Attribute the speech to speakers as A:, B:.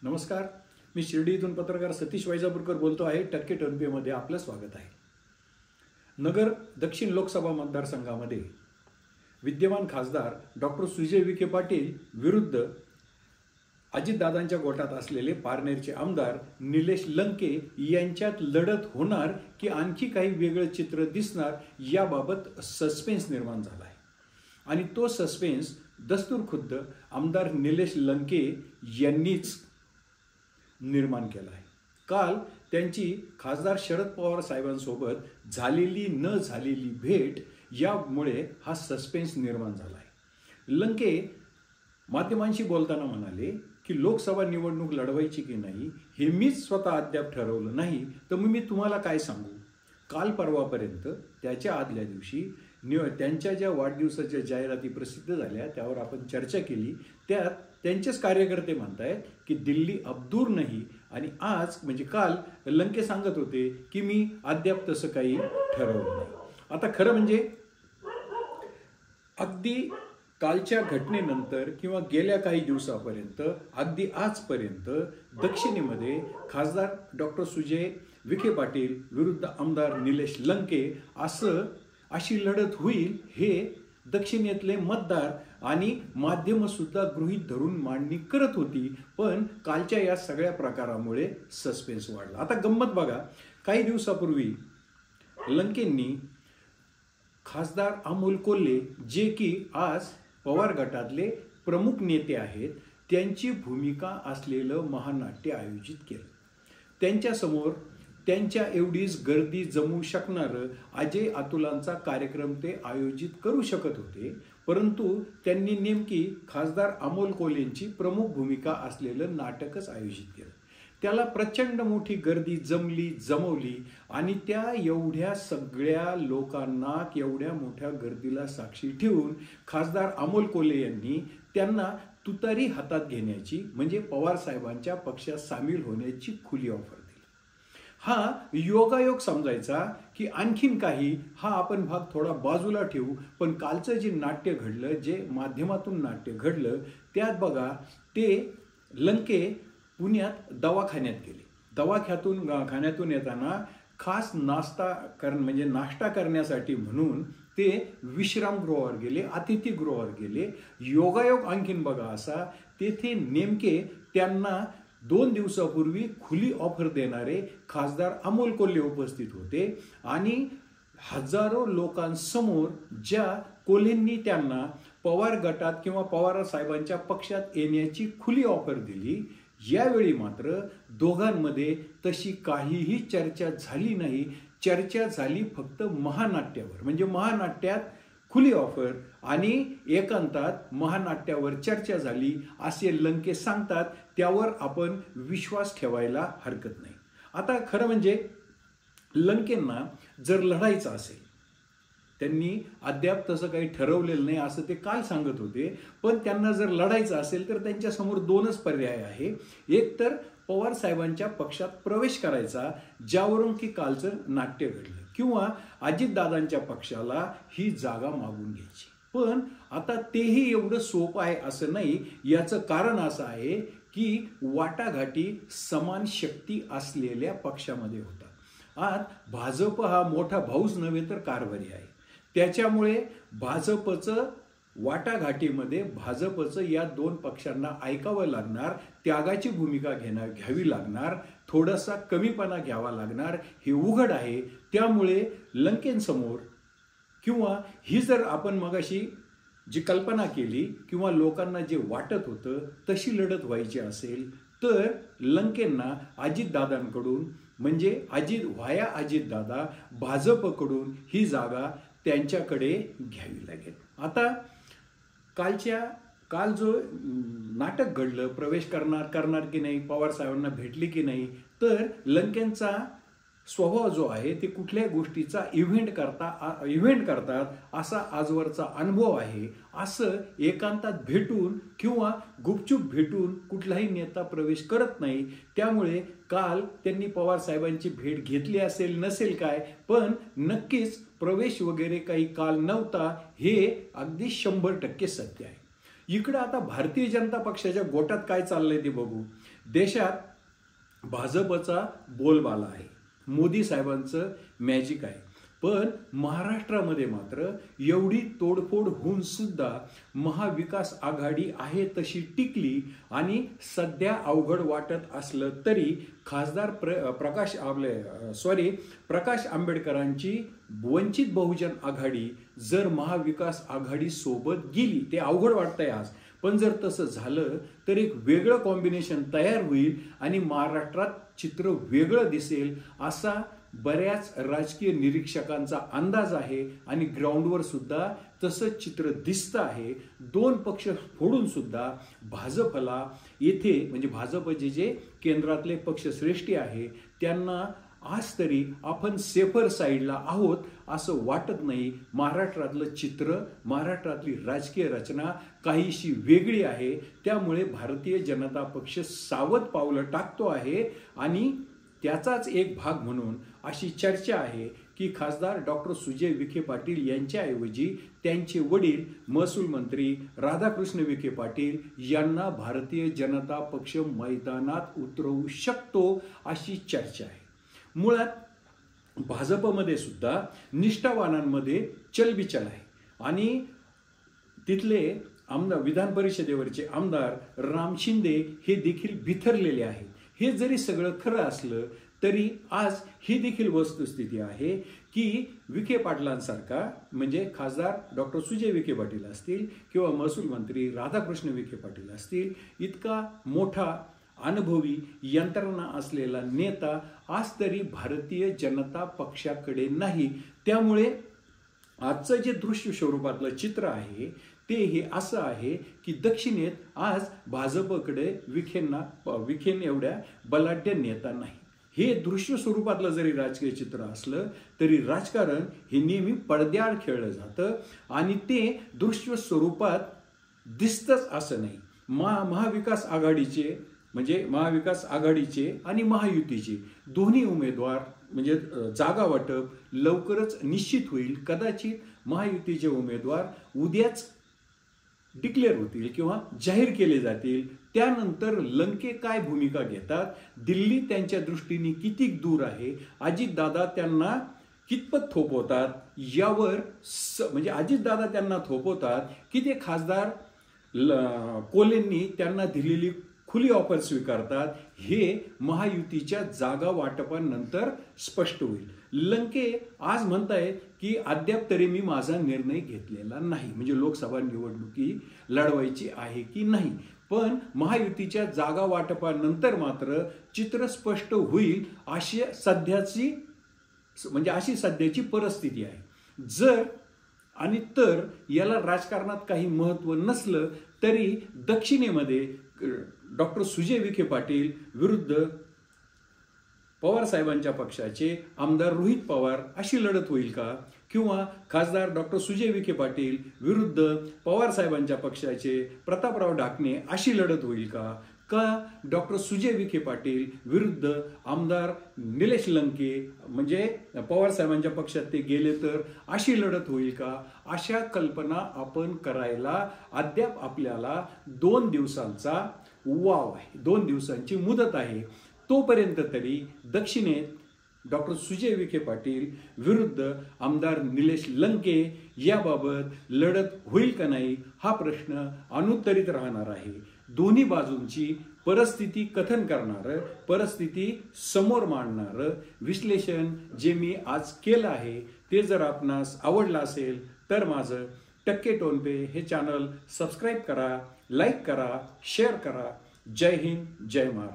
A: नमस्कार, मी शिर्डीतून पत्रकार सतीश वैजापूरकर बोलतो आहे. टक्के टर्नपेमध्ये आपलं स्वागत आहे. नगर दक्षिण लोकसभा मतदारसंघामध्ये विद्यमान खासदार डॉक्टर सुजय विखे पाटील विरुद्ध अजितदादांच्या गोटात असलेले पारनेरचे आमदार निलेश लंके यांच्यात लढत होणार की आणखी काही वेगळं चित्र दिसणार याबाबत सस्पेन्स निर्माण झाला आहे. आणि तो सस्पेन्स दस्तूरखुद्द आमदार निलेश लंके यांनीच निर्माण केला आहे. काल त्यांची खासदार शरद पवार साहेबांसोबत झालेली न झालेली भेट यामुळे हा सस्पेन्स निर्माण झाला आहे. लंके माध्यमांशी बोलताना म्हणाले की लोकसभा निवडणूक लढवायची की नाही हे मीच स्वतः अद्याप ठरवलं नाही, तर मी तुम्हाला काय सांगू. काल परवापर्यंत त्याच्या आदल्या दिवशी त्यांच्या ज्या वाढदिवसाच्या जाहिराती प्रसिद्ध झाल्या त्यावर आपण चर्चा केली. त्यात त्यांचेच कार्यकर्ते म्हणतायत की दिल्ली अब दूर नाही. आणि आज म्हणजे काल लंके सांगत होते की मी अद्याप तसं काही ठरवलं नाही. आता खरं म्हणजे अगदी कालच्या घटनेनंतर किंवा गेल्या काही दिवसापर्यंत अगदी आजपर्यंत दक्षिणेमध्ये खासदार डॉक्टर सुजय विखे पाटील विरुद्ध आमदार निलेश लंके अशी लढत होईल हे दक्षिणेतले मतदार आणि माध्यम सुद्धा गृहीत धरून मांडणी करत होती. पण कालच्या या सगळ्या प्रकारामुळे सस्पेन्स वाढला. आता गंमत बघा, काही दिवसापूर्वी लंकेंनी खासदार अमोल कोल्हे जे की आज पवार गटातले प्रमुख नेते आहेत त्यांची भूमिका असलेलं महानाट्य आयोजित केलं. त्यांच्यासमोर त्यांच्या एवढीच गर्दी जमू शकणारं अजय अतुलांचा कार्यक्रम ते आयोजित करू शकत होते, परंतु त्यांनी नेमकी खासदार अमोल कोल्हेंची प्रमुख भूमिका असलेलं नाटकच आयोजित केलं. त्याला प्रचंड मोठी गर्दी जमवली आणि त्या एवढ्या सगळ्या लोकांना एवढ्या मोठ्या गर्दीला साक्षी ठेवून खासदार अमोल कोल्हे यांनी त्यांना तुतारी हातात घेण्याची म्हणजे पवार साहेबांच्या पक्षात सामील होण्याची खुली ऑफर दिली. हा योगायोग समजायचा की आणखीन काही हा आपण भाग थोडा बाजूला ठेवू. पण कालचं जे नाट्य घडलं, जे माध्यमातून नाट्य घडलं त्यात बघा, ते लंके पुण्यात दवाखान्यात गेले. दवाखान्यातून येताना खास नाश्ता करण्यासाठी म्हणून ते विश्रामगृहावर गेले, अतिथीगृहावर गेले. योगायोग आणखीन बघा असा, तेथे नेमके त्यांना 2 दिवसापूर्वी खुली ऑफर देणारे खासदार अमोल कोल्हे उपस्थित होते. आणि हजारो लोकांसमोर ज्या कोल्हेंनी त्यांना पवार गटात किंवा पवार साहेबांच्या पक्षात येण्याची खुली ऑफर दिली, यावेळी मात्र दोघांमध्ये तशी काहीही चर्चा झाली नाही. चर्चा झाली फक्त महानाट्यावर. म्हणजे महानाट्यात खुली ऑफर आणि एकांतात महानाट्यावर चर्चा झाली असे लंके सांगतात. त्यावर आपण विश्वास ठेवायला हरकत नाही. आता खरं म्हणजे लंकेंना जर लढायचं असेल, त्यांनी अद्याप तसं काही ठरवलेलं नाही असं ते काल सांगत होते, पण त्यांना जर लढायचं असेल तर त्यांच्यासमोर 2च पर्याय आहे. एक तर पवार साहेबांच्या पक्षात प्रवेश करायचा, ज्यावरून की कालचं नाट्य घडलं, किंवा अजितदादांच्या पक्षाला ही जागा मागून घ्यायची. पण आता तेही एवढं सोपं आहे असं नाही. याचं कारण असं आहे की वाटाघाटी समान शक्ती असलेल्या पक्षामध्ये होतात. आज भाजप हा मोठा भाऊच नव्हे तर कारभारी आहे. त्याच्यामुळे भाजपचं वाटाघाटीमध्ये भाजपचं या 2 पक्षांना ऐकावं लागणार, त्यागाची भूमिका घ्यावी लागणार, थोडासा कमीपणा घ्यावा लागणार, हे उघड आहे. त्यामुळे लंकेंसमोर किंवा ही जर आपण मगाशी जी कल्पना केली किंवा लोकांना जे वाटत होतं तशी लढत व्हायची असेल तर लंकेंना अजितदादांकडून म्हणजे अजितदादा भाजपकडून ही जागा त्यांच्याकडे घ्यावी लागेल. आता काल जो नाटक घडलं, प्रवेश करणार की नाही, पवार साहेबांना भेटली की नाही, तर लंकेंचा स्वभाव जो आहे ते कुठल्याही गोष्टीचा इव्हेंट करतात असा आजवरचा अनुभव आहे. असं एकांतात भेटून किंवा गुपचूप भेटून कुठलाही नेता प्रवेश करत नाही. त्यामुळे काल त्यांनी पवार साहेबांची भेट घेतली असेल नसेल काय, पण नक्कीच प्रवेश वगैरे काही काल नव्हता हे अगदी 100% सत्य आहे. इकडे आता भारतीय जनता पक्षाच्या गोटात काय चाललंय ते बघू. देशात भाजपचा बोलबाला आहे, मोदी साहेबांचं मॅजिक आहे, पण महाराष्ट्रामध्ये मात्र एवढी तोडफोड होऊन सुद्धा महाविकास आघाडी आहे तशी टिकली आणि सध्या अवघड वाटत असलं तरी खासदार प्रकाश आंबेडकरांची वंचित बहुजन आघाडी जर महाविकास आघाडी सोबत गेली, ते अवघड वाटतंय आज, पण जर तसं झालं तर एक वेगळं कॉम्बिनेशन तयार होईल आणि महाराष्ट्रात चित्र वेगळं दिसेल असा बऱ्याच राजकीय निरीक्षकांचा अंदाज आहे आणि ग्राउंडवर सुद्धा तसंच चित्र दिसतं आहे। दोन पक्ष फोडून सुद्धा भाजपला येथे म्हणजे भाजप जे केंद्रातले पक्षश्रेष्ठी आहे त्यांना आज तरी आपण सेफर साईडला आहोत असं वाटत नाही। महाराष्ट्रातलं चित्र, महाराष्ट्रातली राजकीय रचना काहीशी वेगळी आहे, त्यामुळे भारतीय जनता पक्ष सावध पावलं टाकतो आहे आणि त्याचाच एक भाग म्हणून अशी चर्चा आहे की खासदार डॉक्टर सुजय विखे पाटील यांच्याऐवजी त्यांचे वडील महसूल मंत्री राधाकृष्ण विखे पाटील यांना भारतीय जनता पक्ष मैदानात उतरवू शकतो अशी चर्चा आहे। मुळात भाजपमध्ये सुद्धा निष्ठावानांमध्ये चलबिचल आहे आणि तिथले आमदार, विधान परिषदेवरचे आमदार राम शिंदे हे देखील बिथरलेले आहेत। हे जरी सगळं खरं असलं तरी आज ही देखील वस्तुस्थिती आहे की विखे पाटलांसारखा म्हणजे खासदार डॉक्टर सुजय विखे पाटील असतील किंवा महसूल मंत्री राधाकृष्ण विखे पाटील असतील, इतका मोठा अनुभवी यंत्रणा असलेला नेता आज तरी भारतीय जनता पक्षाकडे नाही। त्यामुळे आजचं जे दृश्य स्वरूपातलं चित्र आहे ते हे असं आहे की दक्षिणेत आज भाजपकडे विखेन एवढ्या बलाढ्य नेता नाही। हे दृश्य स्वरूपातलं जरी राजकीय चित्र असलं तरी राजकारण हे नेहमी पडद्याआड खेळलं जातं आणि ते दृश्य स्वरूपात दिसतंच असं नाही। महाविकास आघाडीचे म्हणजे महाविकास आघाडीचे आणि महायुतीचे दोन्ही उमेदवार म्हणजे जागा वाटप लवकरच निश्चित होईल। कदाचित महायुतीचे उमेदवार उद्याच डिक्लेअर होतील किंवा जाहीर केले जातील। त्यानंतर लंके काय भूमिका घेतात, दिल्ली त्यांच्या दृष्टीने किती दूर आहे, अजितदादा त्यांना कितपत थोपवतात यावर म्हणजे अजितदादा त्यांना थोपवतात की ते खासदार कोल्हेंनी त्यांना दिलेली खुली ऑफर स्वीकारतात, हे महायुतीच्या जागा वाटपानंतर स्पष्ट होईल। लंके आज म्हणताय की अद्याप तरी मी माझा निर्णय घेतलेला नाही, म्हणजे लोकसभा निवडणुकी लढवायची आहे की नाही, पण महायुतीच्या जागा वाटपानंतर मात्र चित्र स्पष्ट होईल अशी सध्याची परिस्थिती आहे। जर आणि तर याला राजकारणात काही महत्त्व नसलं तरी दक्षिणेमध्ये डॉक्टर सुजय विखे पाटील विरुद्ध पवार साहेबांच्या पक्षाचे आमदार रोहित पवार अशी लढत होईल का, किंवा खासदार डॉक्टर सुजय विखे पाटील विरुद्ध पवार साहेबांच्या पक्षाचे प्रतापराव ढाकणे अशी लढत होईल का डॉक्टर सुजय विखे पाटील विरुद्ध आमदार निलेश लंके म्हणजे पवार साहेबांच्या पक्षात ते गेले तर अशी लढत होईल का, अशा कल्पना आपण करायला अद्याप आपल्याला 2 दिवसांचा वाव आहे, 2 दिवसांची मुदत आहे। तोपर्यंत तरी दक्षिणेत डॉक्टर सुजय विखे पाटील विरुद्ध आमदार निलेश लंके याबाबत लढत होईल का नाही हा प्रश्न अनुत्तरित राहणार आहे। दोन्ही बाजूंची परिस्थिती कथन करणारं, परिस्थिती समोर मांडणारं विश्लेषण जे मी आज केलं आहे ते जर आपणास आवडलं असेल तर माझं टक्के टोनपे हे चॅनल सबस्क्राईब करा, लाईक करा, शेअर करा। जय हिंद, जय महाराष्ट्र।